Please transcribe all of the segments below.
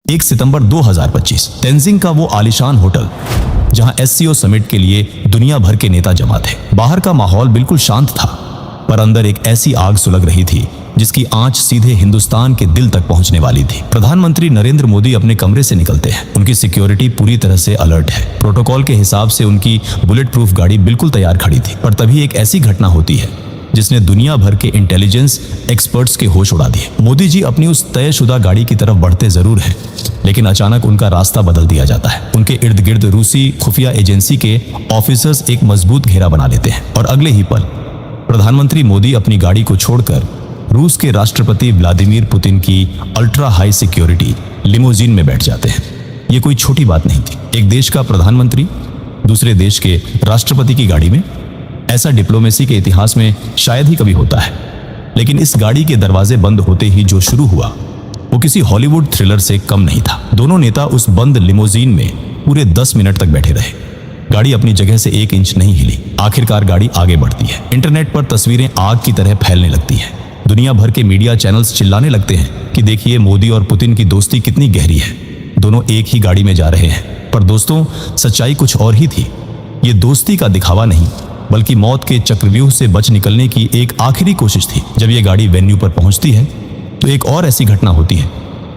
1 सितंबर 2025 तेंजिंग का वो आलीशान होटल जहां एससीओ समिट के लिए दुनिया भर के नेता जमा थे। बाहर का माहौल बिल्कुल शांत था, पर अंदर एक ऐसी आग सुलग रही थी जिसकी आंच सीधे हिंदुस्तान के दिल तक पहुंचने वाली थी। प्रधानमंत्री नरेंद्र मोदी अपने कमरे से निकलते हैं। उनकी सिक्योरिटी पूरी तरह से अलर्ट है। प्रोटोकॉल के हिसाब से उनकी बुलेट प्रूफ गाड़ी बिल्कुल तैयार खड़ी थी। पर तभी एक ऐसी घटना होती है जिसने दुनिया भर के इंटेलिजेंस एक्सपर्ट्स के होश उड़ा दिए। मोदी जी अपनी उस तयशुदा गाड़ी की तरफ बढ़ते जरूर हैं, लेकिन अचानक उनका रास्ता बदल दिया जाता है। उनके इर्द गिर्द रूसी खुफिया एजेंसी के ऑफिसर्स एक मजबूत घेरा बना लेते हैं और अगले ही पल प्रधानमंत्री मोदी अपनी गाड़ी को छोड़कर रूस के राष्ट्रपति व्लादिमीर पुतिन की अल्ट्रा हाई सिक्योरिटी लिमोजीन में बैठ जाते हैं। ये कोई छोटी बात नहीं थी। एक देश का प्रधानमंत्री दूसरे देश के राष्ट्रपति की गाड़ी में, ऐसा डिप्लोमेसी के इतिहास में शायद ही कभी होता है। लेकिन इस गाड़ी के दरवाजे बंद होते ही जो शुरू हुआ वो किसी हॉलीवुड थ्रिलर से कम नहीं था। दोनों नेता उस बंद लिमोजीन में पूरे 10 मिनट तक बैठे रहे। गाड़ी अपनी जगह से 1 इंच नहीं हिली। आखिरकार गाड़ी आगे बढ़ती है। इंटरनेट पर तस्वीरें आग की तरह फैलने लगती हैं। दुनिया भर के मीडिया चैनल्स चिल्लाने लगते हैं कि देखिए मोदी और पुतिन की दोस्ती कितनी गहरी है। दोनों एक ही गाड़ी में जा रहे हैं। पर दोस्तों, सच्चाई कुछ और ही थी। ये दोस्ती का दिखावा नहीं, बल्कि मौत के चक्रव्यूह से बच निकलने की एक आखिरी कोशिश थी। जब ये गाड़ी वेन्यू पर पहुंचती है तो एक और ऐसी घटना होती है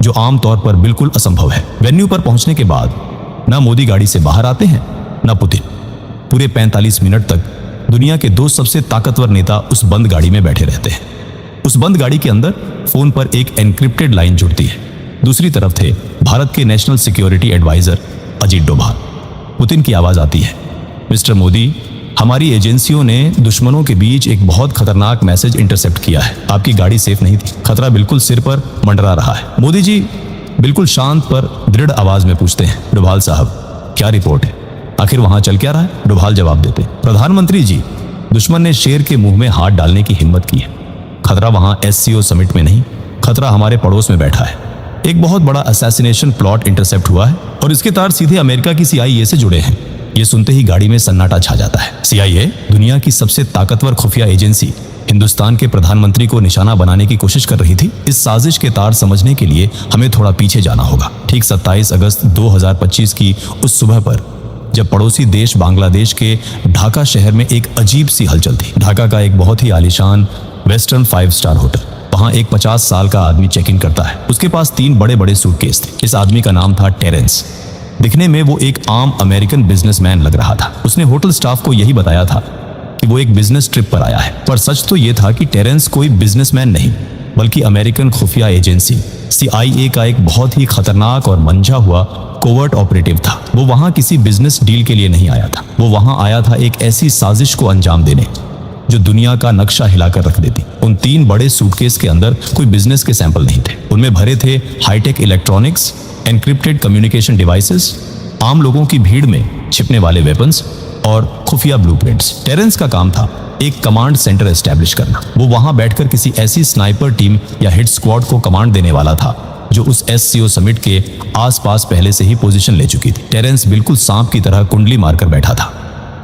जो आमतौर पर बिल्कुल असंभव है। वेन्यू पर पहुंचने के बाद ना मोदी गाड़ी से बाहर आते हैं ना पुतिन। पूरे 45 मिनट तक दुनिया के 2 सबसे ताकतवर नेता उस बंद गाड़ी में बैठे रहते हैं। उस बंद गाड़ी के अंदर फोन पर एक एनक्रिप्टेड लाइन जुड़ती है। दूसरी तरफ थे भारत के national security adviser Ajit Doval. Putin की आवाज आती है, मिस्टर मोदी, हमारी एजेंसियों ने दुश्मनों के बीच एक बहुत खतरनाक मैसेज इंटरसेप्ट किया है। आपकी गाड़ी सेफ नहीं थी। खतरा बिल्कुल सिर पर मंडरा रहा है। मोदी जी बिल्कुल शांत पर दृढ़ आवाज में पूछते हैं, डोभाल साहब क्या रिपोर्ट है? आखिर वहां चल क्या रहा है? डोभाल जवाब देते, प्रधानमंत्री जी, दुश्मन ने शेर के मुंह में हाथ डालने की हिम्मत की है। खतरा वहां एससीओ समिट में नहीं, खतरा हमारे पड़ोस में बैठा है। एक बहुत बड़ा असैसिनेशन प्लॉट इंटरसेप्ट हुआ है और इसके तार सीधे अमेरिका की CIA से जुड़े हैं। ये सुनते ही गाड़ी में सन्नाटा छा जाता है। CIA, दुनिया की सबसे ताकतवर खुफिया एजेंसी, हिंदुस्तान के प्रधानमंत्री को निशाना बनाने की कोशिश कर रही थी। इस साजिश के तार समझने के लिए हमें थोड़ा पीछे जाना होगा। ठीक 27 अगस्त 2025 की उस सुबह पर, जब पड़ोसी देश बांग्लादेश के ढाका शहर में एक अजीब सी हलचल थी। ढाका का एक बहुत ही आलीशान वेस्टर्न 5 स्टार होटल। वहां एक 50 साल का आदमी चेक इन करता है। उसके पास 3 बड़े बड़े सूटकेस थे। इस आदमी का नाम था टेरेंस। दिखने में वो एक आम अमेरिकन बिजनेसमैन लग रहा था। उसने होटल स्टाफ को यही बताया था कि वो एक बिजनेस ट्रिप पर आया है। पर सच तो ये था कि टेरेंस कोई बिजनेसमैन नहीं, बल्कि अमेरिकन खुफिया एजेंसी CIA का एक बहुत ही खतरनाक और मंझा हुआ कोवर्ट ऑपरेटिव था। वो वहां किसी बिजनेस डील के लिए नहीं आया था। वो वहां आया था एक ऐसी साजिश को अंजाम देने जो दुनिया का नक्शा हिलाकर रख देती। उन 3 बड़े सूटकेस के अंदर कोई बिजनेस के सैंपल नहीं थे। उनमें भरे थे high tech electronics, encrypted communication devices, आम लोगों की भीड़ में छिपने वाले वेपन्स और खुफिया ब्लूप्रिंट्स। टेरेंस का काम था एक कमांड सेंटर एस्टैब्लिश करना। वो वहां बैठकर किसी ऐसी स्नाइपर टीम या हिट स्क्वाड को कमांड देने वाला था जो उस एससीओ समिट के आसपास पहले से ही पोजीशन ले चुकी थी। टेरेंस बिल्कुल सांप की तरह कुंडली मारकर बैठा था।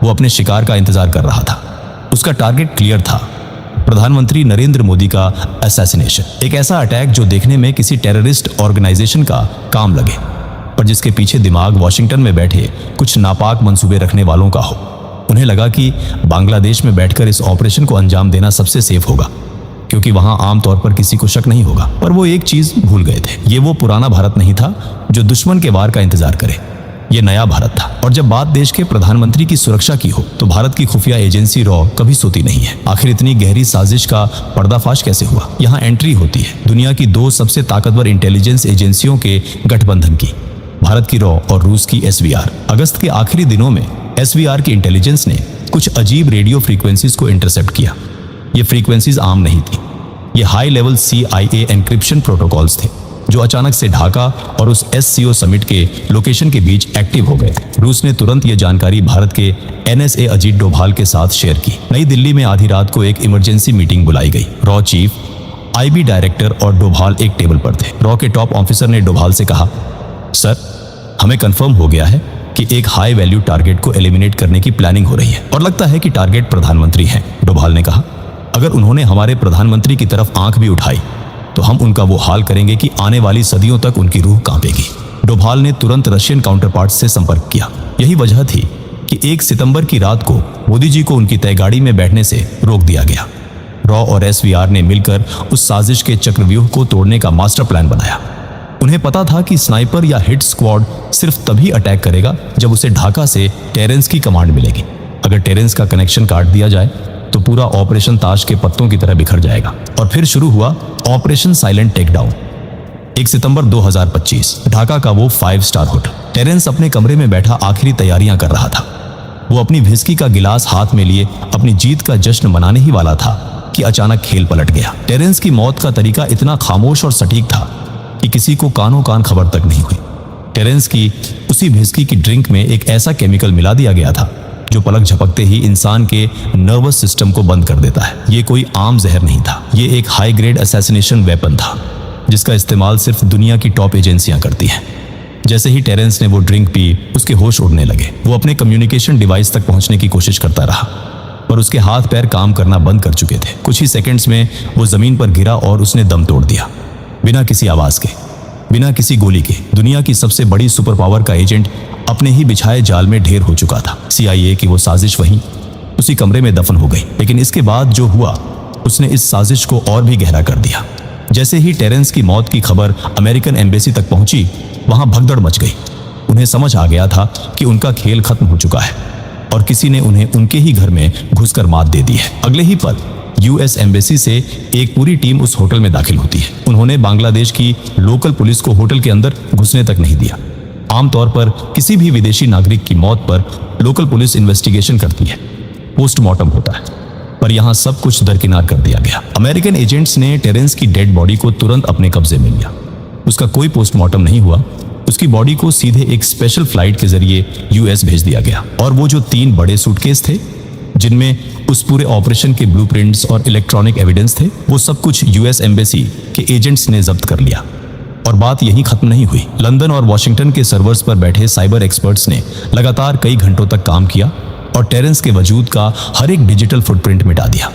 वो अपने शिकार का इंतजार कर रहा था। उसका टारगेट क्लियर था, प्रधानमंत्री नरेंद्र मोदी का असैसिनेशन। एक ऐसा अटैक जो देखने में किसी टेररिस्ट ऑर्गेनाइजेशन का काम लगे, पर जिसके पीछे दिमाग वॉशिंगटन में बैठे कुछ नापाक मंसूबे रखने वालों का हो। उन्हें लगा कि बांग्लादेश में बैठकर इस ऑपरेशन को अंजाम देना सबसे सेफ होगा, क्योंकि वहां आमतौर पर किसी को शक नहीं होगा। पर वो एक चीज भूल गए थे। ये वो पुराना भारत नहीं था जो दुश्मन के वार का इंतजार करे। ये नया भारत था। और जब बात देश के प्रधानमंत्री की सुरक्षा की हो तो भारत की खुफिया एजेंसी रॉ कभी सोती नहीं है। आखिर इतनी गहरी साजिश का पर्दाफाश कैसे हुआ? यहाँ एंट्री होती है दुनिया की 2 सबसे ताकतवर इंटेलिजेंस एजेंसियों के गठबंधन की, भारत की रॉ और रूस की SVR। अगस्त के आखिरी दिनों में SVR की इंटेलिजेंस ने कुछ अजीब रेडियो फ्रीक्वेंसीज को इंटरसेप्ट किया। ये फ्रीक्वेंसीज आम नहीं थी। ये high level CIA encryption protocols थे जो अचानक से ढाका और उस SCO समिट के लोकेशन के बीच एक्टिव हो गए थे। रूस ने तुरंत ये जानकारी भारत के NSA अजीत डोभाल के साथ शेयर की। नई दिल्ली में आधी रात को एक इमरजेंसी मीटिंग बुलाई गई। रॉ चीफ, IB डायरेक्टर और डोभाल एक टेबल पर थे। रॉ के टॉप ऑफिसर ने डोभाल से कहा, सर, हमें कंफर्म हो गया है कि एक हाई वैल्यू टारगेट को एलिमिनेट करने की प्लानिंग हो रही है और लगता है कि टारगेट प्रधानमंत्री हैं। डोभाल ने कहा, अगर उन्होंने हमारे प्रधानमंत्री की तरफ आंख भी उठाई तो हम उनका वो हाल करेंगे कि आने वाली सदियों तक उनकी रूह कांपेगी। डोभाल ने तुरंत रशियन काउंटरपार्ट से संपर्क किया। यही वजह थी कि 1 सितंबर की रात को मोदी जी को उनकी तय गाड़ी में बैठने से रोक दिया गया। रॉ और एसवीआर ने मिलकर उस साजिश के चक्रव्यूह को तोड़ने का मास्टर प्लान बनाया। उन्हें पता था कि स्नाइपर या हिट स्क्वाड सिर्फ तभी अटैक करेगा जब उसे ढाका से टेरेंस की कमांड मिलेगी। अगर टेरेंस का कनेक्शन काट दिया जाए तो पूरा ऑपरेशन ताश के पत्तों की तरह बिखर जाएगा। और फिर शुरू हुआ ऑपरेशन साइलेंट टेकडाउन। 1 सितंबर 2025 ढाका का वो 5 स्टार होटल। टेरेंस अपने कमरे में बैठा आखिरी तैयारियां कर रहा था। वो अपनी व्हिस्की का गिलास हाथ में लिए अपनी जीत का जश्न मनाने ही वाला था कि अचानक खेल पलट गया। टेरेंस की मौत का तरीका इतना खामोश और सटीक था कि किसी को कानों कान खबर तक नहीं हुई। टेरेंस की उसी व्हिस्की की ड्रिंक में एक ऐसा केमिकल मिला दिया गया था जो पलक झपकते ही इंसान के नर्वस सिस्टम को बंद कर देता है। ये कोई आम जहर नहीं था, ये एक हाई ग्रेड असैसिनेशन वेपन था जिसका इस्तेमाल सिर्फ दुनिया की टॉप एजेंसियां करती हैं। जैसे ही टेरेंस ने वो ड्रिंक पी, उसके होश उड़ने लगे। वो अपने कम्युनिकेशन डिवाइस तक पहुंचने की कोशिश करता रहा, पर उसके हाथ पैर काम करना बंद कर चुके थे। कुछ ही सेकंड्स में वो जमीन पर गिरा और उसने दम तोड़ दिया। बिना किसी आवाज के, बिना किसी गोली के, दुनिया की सबसे बड़ी सुपर पावर का एजेंट अपने ही बिछाए जाल में ढेर हो चुका था। CIA की वो साजिश वहीं उसी कमरे में दफन हो गई। लेकिन इसके बाद जो हुआ उसने इस साजिश को और भी गहरा कर दिया। जैसे ही टेरेंस की मौत की खबर अमेरिकन एम्बेसी तक पहुंची, वहां भगदड़ मच गई। उन्हें समझ आ गया था कि उनका खेल खत्म हो चुका है और किसी ने उन्हें उनके ही घर में घुसकर मात दे दी है। अगले ही पल US एम्बेसी से एक पूरी टीम उस होटल में दाखिल होती है। उन्होंने बांग्लादेश की लोकल पुलिस को होटल के अंदर घुसने तक नहीं दिया। आमतौर पर किसी भी विदेशी नागरिक की मौत पर लोकल पुलिस इन्वेस्टिगेशन करती है, पोस्टमार्टम होता है, पर यहां सब कुछ दरकिनार कर दिया गया। अमेरिकन एजेंट्स ने टेरेंस की डेड बॉडी को तुरंत अपने कब्जे में लिया। उसका कोई पोस्टमार्टम नहीं हुआ। उसकी बॉडी को सीधे एक स्पेशल फ्लाइट के जरिए US भेज दिया गया। और वो जो 3 बड़े सूटकेस थे जिनमें उस पूरे ऑपरेशन के ब्लूप्रिंट्स और इलेक्ट्रॉनिक एविडेंस थे, वो सब कुछ US एम्बेसी के एजेंट्स ने जब्त कर लिया। और बात यहीं खत्म नहीं हुई। लंदन और वॉशिंगटन के सर्वर्स पर बैठे साइबर एक्सपर्ट्स ने लगातार कई घंटों तक काम किया और टेरेंस के वजूद का हर एक डिजिटल फुटप्रिंट मिटा दिया।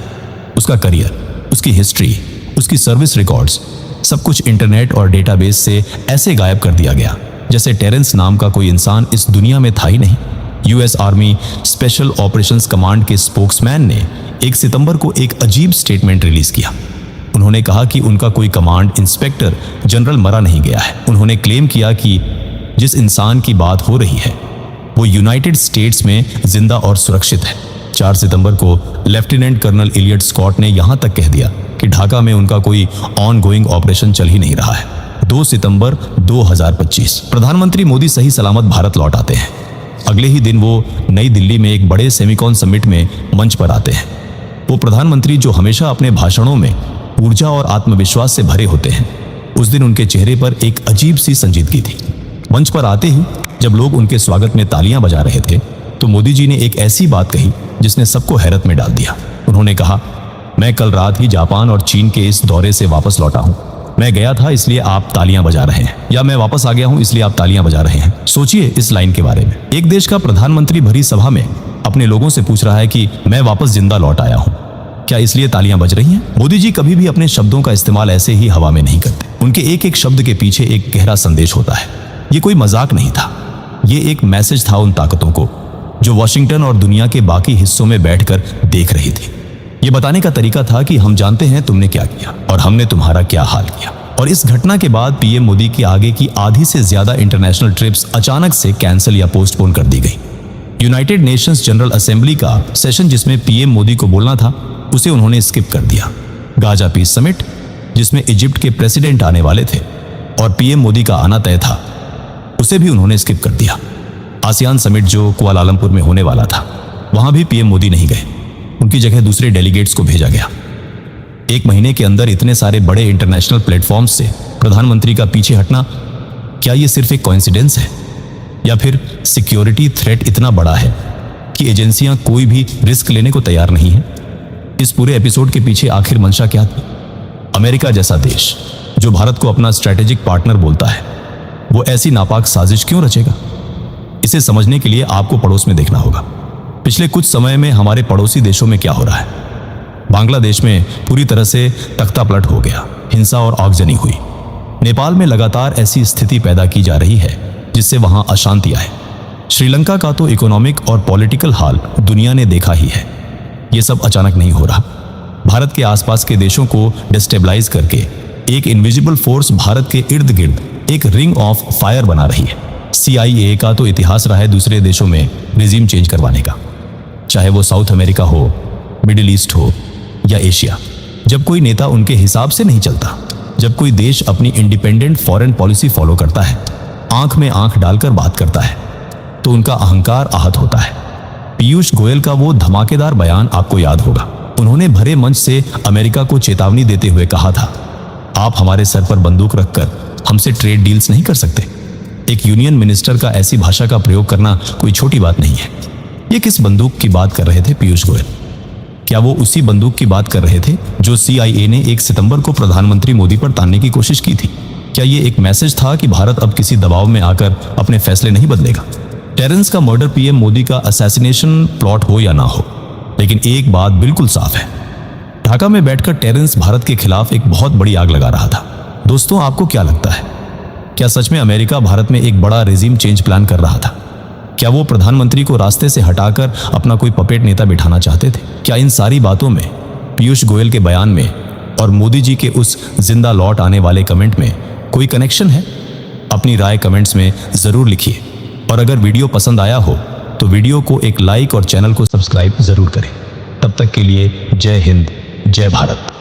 उसका करियर, उसकी हिस्ट्री, उसकी सर्विस रिकॉर्ड्स, सब कुछ इंटरनेट और डेटाबेस से ऐसे गायब कर दिया गया जैसे टेरेंस नाम का कोई इंसान इस दुनिया में था ही नहीं। US army special operations command के स्पोक्समैन ने 1 सितंबर को एक अजीब स्टेटमेंट रिलीज किया। उन्होंने कहा कि उनका कोई कमांड इंस्पेक्टर जनरल मरा नहीं गया है। उन्होंने क्लेम किया कि जिस इंसान की बात हो रही है वो यूनाइटेड स्टेट्स में जिंदा और सुरक्षित है। 4 सितंबर को लेफ्टिनेंट कर्नल इलियट स्कॉट ने यहां तक कह दिया कि ढाका में उनका कोई ऑन गोइंग ऑपरेशन चल ही नहीं रहा है। 2 सितंबर 2025 प्रधानमंत्री मोदी सही सलामत भारत लौट आते हैं। अगले ही दिन वो नई दिल्ली में एक बड़े सेमिकॉन समिट में मंच पर आते हैं। वो प्रधानमंत्री जो हमेशा अपने भाषणों में ऊर्जा और आत्मविश्वास से भरे होते हैं, उस दिन उनके चेहरे पर एक अजीब सी संजीदगी थी। मंच पर आते ही जब लोग उनके स्वागत में तालियां बजा रहे थे तो मोदी जी ने एक ऐसी बात कही जिसने सबको हैरत में डाल दिया। उन्होंने कहा, मैं कल रात ही जापान और चीन के इस दौरे से वापस लौटा हूं। मैं गया था इसलिए आप तालियां बजा रहे हैं, या मैं वापस आ गया हूं इसलिए आप तालियां बजा रहे हैं। सोचिए इस लाइन के बारे में। एक देश का प्रधानमंत्री भरी सभा में अपने लोगों से पूछ रहा है कि मैं वापस जिंदा लौट आया हूं, क्या इसलिए तालियां बज रही हैं? मोदी जी कभी भी अपने शब्दों का इस्तेमाल ऐसे ही हवा में नहीं करते। उनके एक एक शब्द के पीछे एक गहरा संदेश होता है। ये कोई मजाक नहीं था, ये एक मैसेज था उन ताकतों को जो वॉशिंगटन और दुनिया के बाकी हिस्सों में बैठकर देख रही थी। ये बताने का तरीका था कि हम जानते हैं तुमने क्या किया और हमने तुम्हारा क्या हाल किया। और इस घटना के बाद PM मोदी की आगे की आधी से ज्यादा इंटरनेशनल ट्रिप्स अचानक से कैंसिल या पोस्टपोन कर दी गई। यूनाइटेड नेशंस जनरल असेंबली का सेशन जिसमें PM मोदी को बोलना था, उसे उन्होंने स्किप कर दिया। गाजा पीस समिट जिसमें इजिप्ट के प्रेसिडेंट आने वाले थे और PM मोदी का आना तय था, उसे भी उन्होंने स्किप कर दिया। आसियान समिट जो कुआलालंपुर में होने वाला था, वहां भी PM मोदी नहीं गए। उनकी जगह दूसरे डेलीगेट्स को भेजा गया। 1 महीने के अंदर इतने सारे बड़े इंटरनेशनल प्लेटफॉर्म्स से प्रधानमंत्री का पीछे हटना, क्या ये सिर्फ एक कोइंसिडेंस है या फिर सिक्योरिटी थ्रेट इतना बड़ा है कि एजेंसियां कोई भी रिस्क लेने को तैयार नहीं है? इस पूरे एपिसोड के पीछे आखिर मंशा क्या थी? अमेरिका जैसा देश जो भारत को अपना स्ट्रैटेजिक पार्टनर बोलता है, वो ऐसी नापाक साजिश क्यों रचेगा? इसे समझने के लिए आपको पड़ोस में देखना होगा। पिछले कुछ समय में हमारे पड़ोसी देशों में क्या हो रहा है। बांग्लादेश में पूरी तरह से तख्तापलट हो गया। हिंसा और आगजनी हुई। नेपाल में लगातार ऐसी स्थिति पैदा की जा रही है जिससे वहां अशांति आए। श्रीलंका का तो इकोनॉमिक और पॉलिटिकल हाल दुनिया ने देखा ही है। ये सब अचानक नहीं हो रहा। भारत के आसपास के देशों को डिस्टेबलाइज करके एक इनविजिबल फोर्स भारत के इर्द गिर्द एक रिंग ऑफ फायर बना रही है। CIA का तो इतिहास रहा है दूसरे देशों में रिजीम चेंज करवाने का, चाहे वो साउथ अमेरिका हो, मिडिल ईस्ट हो या एशिया। जब कोई नेता उनके हिसाब से नहीं चलता, जब कोई देश अपनी इंडिपेंडेंट फॉरेन पॉलिसी फॉलो करता है, आंख में आंख डालकर बात करता है, तो उनका अहंकार आहत होता है। पीयूष गोयल का वो धमाकेदार बयान आपको याद होगा। उन्होंने भरे मंच से अमेरिका को चेतावनी देते हुए कहा था, आप हमारे सर पर बंदूक रखकर हमसे ट्रेड डील्स नहीं कर सकते। एक यूनियन मिनिस्टर का ऐसी भाषा का प्रयोग करना कोई छोटी बात नहीं है। ये किस बंदूक की बात कर रहे थे पीयूष गोयल? क्या वो उसी बंदूक की बात कर रहे थे जो CIA ने 1 सितंबर को प्रधानमंत्री मोदी पर तानने की कोशिश की थी? क्या ये एक मैसेज था कि भारत अब किसी दबाव में आकर अपने फैसले नहीं बदलेगा? टेरेंस का मर्डर PM मोदी का असैसिनेशन प्लॉट हो या ना हो, लेकिन एक बात बिल्कुल साफ है, ढाका में बैठकर टेरेंस भारत के खिलाफ एक बहुत बड़ी आग लगा रहा था। दोस्तों, आपको क्या लगता है? क्या सच में अमेरिका भारत में एक बड़ा रेजिम चेंज प्लान कर रहा था? क्या वो प्रधानमंत्री को रास्ते से हटाकर अपना कोई पपेट नेता बिठाना चाहते थे? क्या इन सारी बातों में, पीयूष गोयल के बयान में और मोदी जी के उस जिंदा लौट आने वाले कमेंट में कोई कनेक्शन है? अपनी राय कमेंट्स में जरूर लिखिए, और अगर वीडियो पसंद आया हो तो वीडियो को एक लाइक और चैनल को सब्सक्राइब जरूर करें। तब तक के लिए जय हिंद, जय भारत।